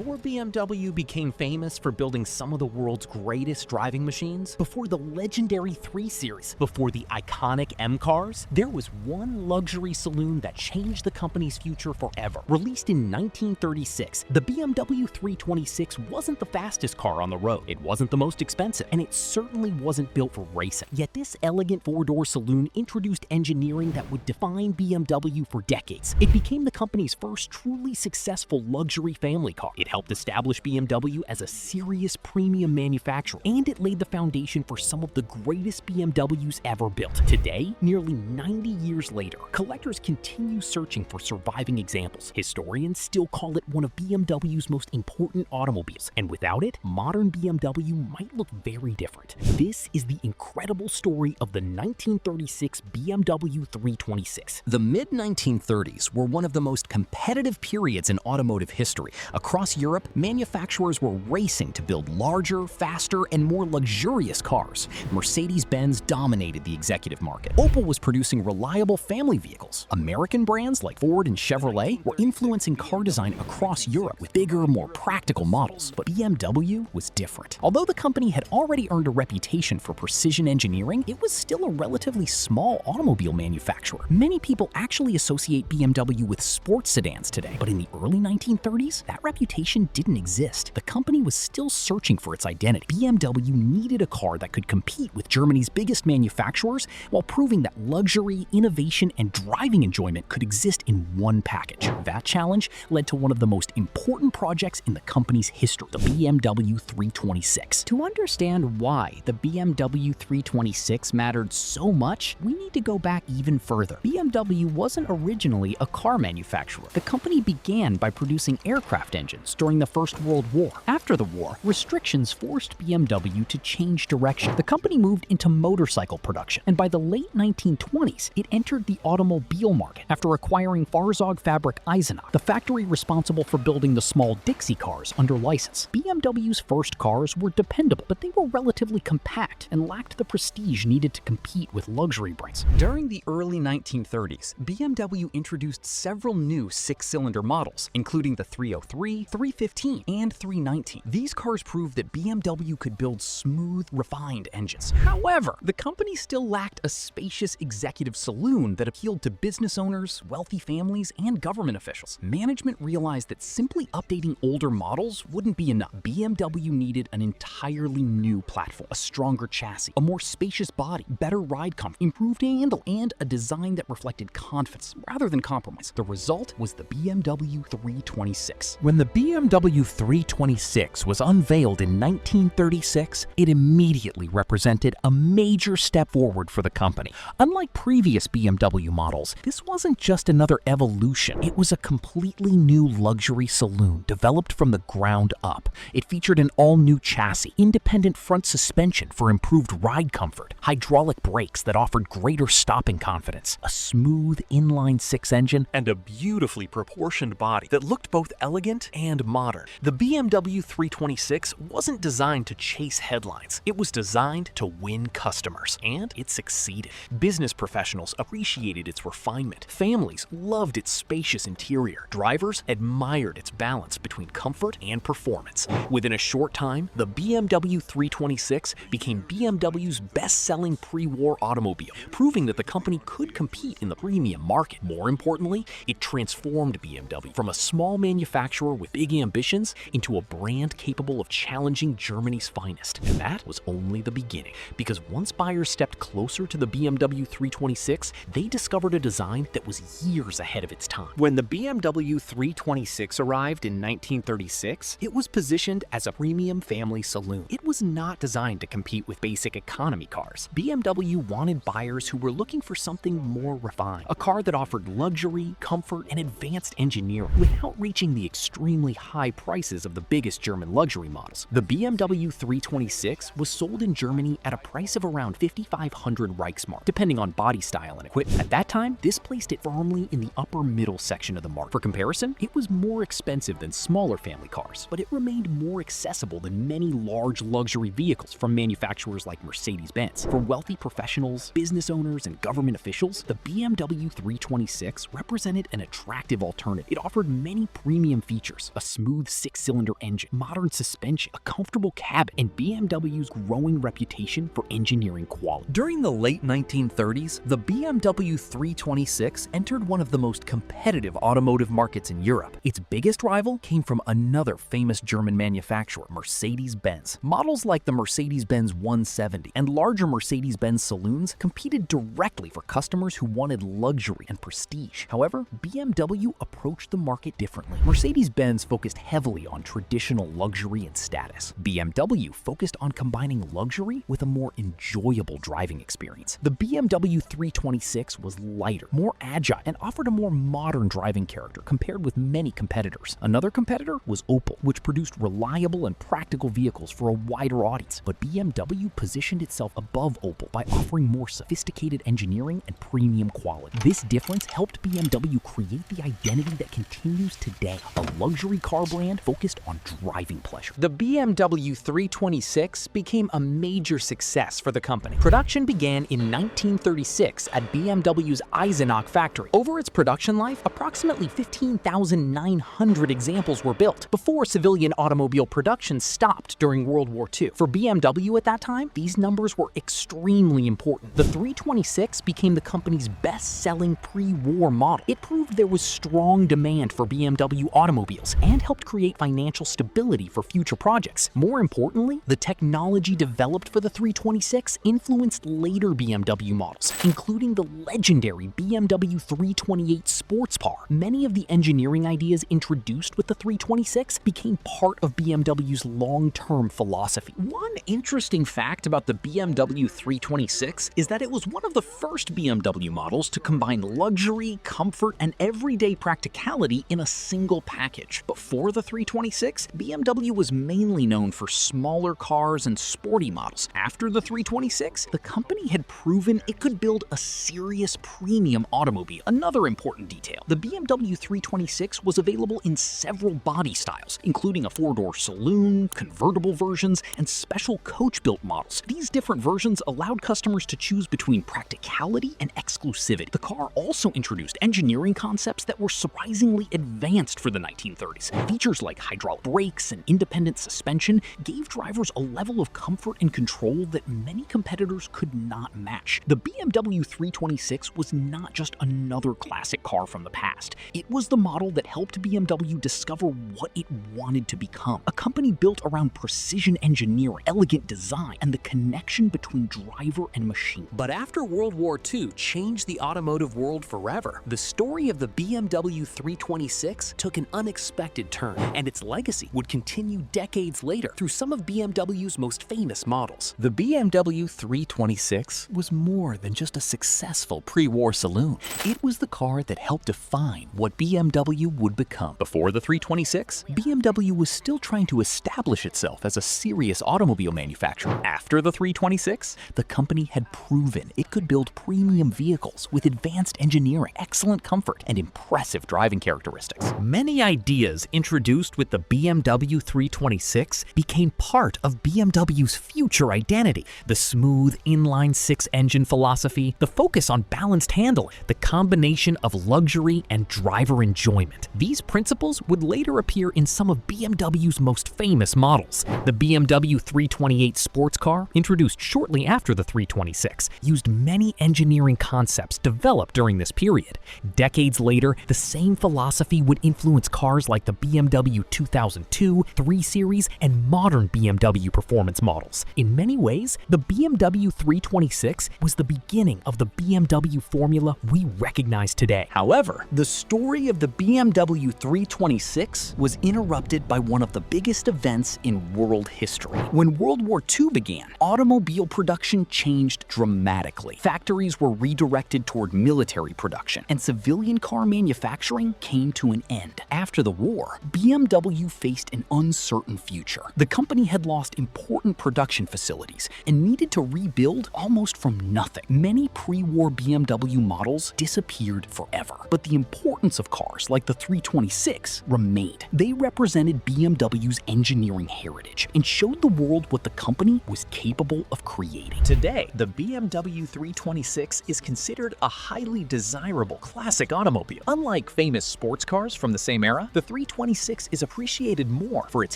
Before BMW became famous for building some of the world's greatest driving machines, before the legendary 3 Series, before the iconic M cars, there was one luxury saloon that changed the company's future forever. Released in 1936, the BMW 326 wasn't the fastest car on the road, it wasn't the most expensive, and it certainly wasn't built for racing. Yet this elegant 4-door saloon introduced engineering that would define BMW for decades. It became the company's first truly successful luxury family car. It helped establish BMW as a serious premium manufacturer, and it laid the foundation for some of the greatest BMWs ever built. Today, nearly 90 years later, collectors continue searching for surviving examples. Historians still call it one of BMW's most important automobiles, and without it, modern BMW might look very different. This is the incredible story of the 1936 BMW 326. The mid-1930s were one of the most competitive periods in automotive history. Across Europe, manufacturers were racing to build larger, faster, and more luxurious cars. Mercedes-Benz dominated the executive market. Opel was producing reliable family vehicles. American brands like Ford and Chevrolet were influencing car design across Europe with bigger, more practical models. But BMW was different. Although the company had already earned a reputation for precision engineering, it was still a relatively small automobile manufacturer. Many people actually associate BMW with sports sedans today, but in the early 1930s, that reputation didn't exist. The company was still searching for its identity. BMW needed a car that could compete with Germany's biggest manufacturers while proving that luxury, innovation, and driving enjoyment could exist in one package. That challenge led to one of the most important projects in the company's history, the BMW 326. To understand why the BMW 326 mattered so much, we need to go back even further. BMW wasn't originally a car manufacturer. The company began by producing aircraft engines during the First World War. After the war, restrictions forced BMW to change direction. The company moved into motorcycle production, and by the late 1920s, it entered the automobile market after acquiring Farzog Fabrik Eisenach, the factory responsible for building the small Dixie cars under license. BMW's first cars were dependable, but they were relatively compact and lacked the prestige needed to compete with luxury brands. During the early 1930s, BMW introduced several new 6-cylinder models, including the 303, 315, and 319. These cars proved that BMW could build smooth, refined engines. However, the company still lacked a spacious executive saloon that appealed to business owners, wealthy families, and government officials. Management realized that simply updating older models wouldn't be enough. BMW needed an entirely new platform, a stronger chassis, a more spacious body, better ride comfort, improved handle, and a design that reflected confidence rather than compromise. The result was the BMW 326. When the BMW 326 was unveiled in 1936, it immediately represented a major step forward for the company. Unlike previous BMW models, this wasn't just another evolution. It was a completely new luxury saloon developed from the ground up. It featured an all-new chassis, independent front suspension for improved ride comfort, hydraulic brakes that offered greater stopping confidence, a smooth inline-6 engine, and a beautifully proportioned body that looked both elegant and modern. The BMW 326 wasn't designed to chase headlines. It was designed to win customers, and it succeeded. Business professionals appreciated its refinement. Families loved its spacious interior. Drivers admired its balance between comfort and performance. Within a short time, the BMW 326 became BMW's best-selling pre-war automobile, proving that the company could compete in the premium market. More importantly, it transformed BMW from a small manufacturer with big ambitions into a brand capable of challenging Germany's finest. And that was only the beginning, because once buyers stepped closer to the BMW 326, they discovered a design that was years ahead of its time. When the BMW 326 arrived in 1936, it was positioned as a premium family saloon. It was not designed to compete with basic economy cars. BMW wanted buyers who were looking for something more refined, a car that offered luxury, comfort, and advanced engineering without reaching the extremely high prices of the biggest German luxury models. The BMW 326 was sold in Germany at a price of around 5,500 Reichsmark, depending on body style and equipment. At that time, this placed it firmly in the upper middle section of the market. For comparison, it was more expensive than smaller family cars, but it remained more accessible than many large luxury vehicles from manufacturers like Mercedes-Benz. For wealthy professionals, business owners, and government officials, the BMW 326 represented an attractive alternative. It offered many premium features, a smooth six-cylinder engine, modern suspension, a comfortable cabin, and BMW's growing reputation for engineering quality. During the late 1930s, the BMW 326 entered one of the most competitive automotive markets in Europe. Its biggest rival came from another famous German manufacturer, Mercedes-Benz. Models like the Mercedes-Benz 170 and larger Mercedes-Benz saloons competed directly for customers who wanted luxury and prestige. However, BMW approached the market differently. Mercedes-Benz focused heavily on traditional luxury and status. BMW focused on combining luxury with a more enjoyable driving experience. The BMW 326 was lighter, more agile, and offered a more modern driving character compared with many competitors. Another competitor was Opel, which produced reliable and practical vehicles for a wider audience. But BMW positioned itself above Opel by offering more sophisticated engineering and premium quality. This difference helped BMW create the identity that continues today, a luxury car brand focused on driving pleasure. The BMW 326 became a major success for the company. Production began in 1936 at BMW's Eisenach factory. Over its production life, approximately 15,900 examples were built before civilian automobile production stopped during World War II. For BMW at that time, these numbers were extremely important. The 326 became the company's best-selling pre-war model. It proved there was strong demand for BMW automobiles and helped create financial stability for future projects. More importantly, the technology developed for the 326 influenced later BMW models, including the legendary BMW 328 sports car. Many of the engineering ideas introduced with the 326 became part of BMW's long-term philosophy. One interesting fact about the BMW 326 is that it was one of the first BMW models to combine luxury, comfort, and everyday practicality in a single package. Before the 326, BMW was mainly known for smaller cars and sporty models. After the 326, the company had proven it could build a serious premium automobile. Another important detail, the BMW 326 was available in several body styles, including a four-door saloon, convertible versions, and special coach-built models. These different versions allowed customers to choose between practicality and exclusivity. The car also introduced engineering concepts that were surprisingly advanced for the 1930s. Features like hydraulic brakes and independent suspension gave drivers a level of comfort and control that many competitors could not match. The BMW 326 was not just another classic car from the past. It was the model that helped BMW discover what it wanted to become. A company built around precision engineering, elegant design, and the connection between driver and machine. But after World War II changed the automotive world forever, the story of the BMW 326 took an unexpected turn, and its legacy would continue decades later through some of BMW's most famous models. The BMW 326 was more than just a successful pre-war saloon. It was the car that helped define what BMW would become. Before the 326, BMW was still trying to establish itself as a serious automobile manufacturer. After the 326, the company had proven it could build premium vehicles with advanced engineering, excellent comfort, and impressive driving characteristics. Many ideas introduced with the BMW 326 became part of BMW's future identity. The smooth inline-six engine philosophy, the focus on balanced handling, the combination of luxury and driver enjoyment. These principles would later appear in some of BMW's most famous models. The BMW 328 sports car, introduced shortly after the 326, used many engineering concepts developed during this period. Decades later, the same philosophy would influence cars like the BMW 2002, 3 Series, and modern BMW performance models. In many ways, the BMW 326 was the beginning of the BMW formula we recognize today. However, the story of the BMW 326 was interrupted by one of the biggest events in world history. When World War II began, automobile production changed dramatically. Factories were redirected toward military production, and civilian car manufacturing came to an end. After the war, BMW faced an uncertain future. The company had lost important production facilities and needed to rebuild almost from nothing. Many pre-war BMW models disappeared forever, but the importance of cars like the 326 remained. They represented BMW's engineering heritage and showed the world what the company was capable of creating. Today, the BMW 326 is considered a highly desirable classic automobile. Unlike famous sports cars from the same era, the 326 326 is appreciated more for its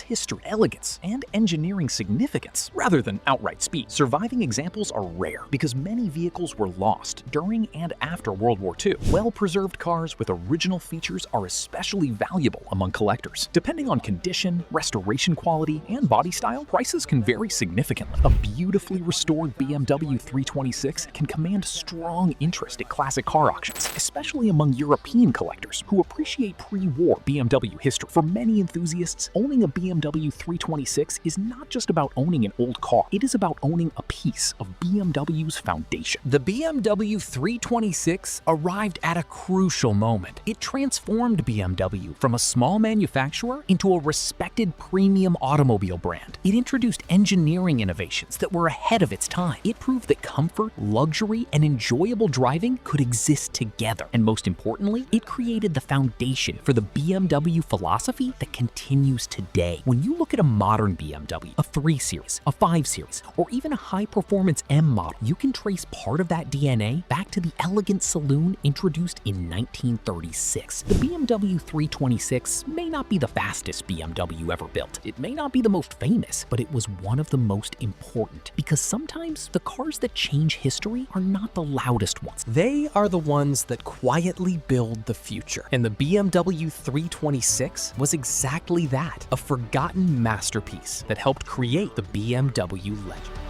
history, elegance, and engineering significance rather than outright speed. Surviving examples are rare because many vehicles were lost during and after World War II. Well-preserved cars with original features are especially valuable among collectors. Depending on condition, restoration quality, and body style, prices can vary significantly. A beautifully restored BMW 326 can command strong interest at classic car auctions, especially among European collectors who appreciate pre-war BMW history. For many enthusiasts, owning a BMW 326 is not just about owning an old car, it is about owning a piece of BMW's foundation. The BMW 326 arrived at a crucial moment. It transformed BMW from a small manufacturer into a respected premium automobile brand. It introduced engineering innovations that were ahead of its time. It proved that comfort, luxury, and enjoyable driving could exist together. And most importantly, it created the foundation for the BMW philosophy that continues today. When you look at a modern BMW, a 3 Series, a 5 Series, or even a high-performance M model, you can trace part of that DNA back to the elegant saloon introduced in 1936. The BMW 326 may not be the fastest BMW ever built. It may not be the most famous, but it was one of the most important, because sometimes the cars that change history are not the loudest ones. They are the ones that quietly build the future. And the BMW 326 was exactly that, a forgotten masterpiece that helped create the BMW legend.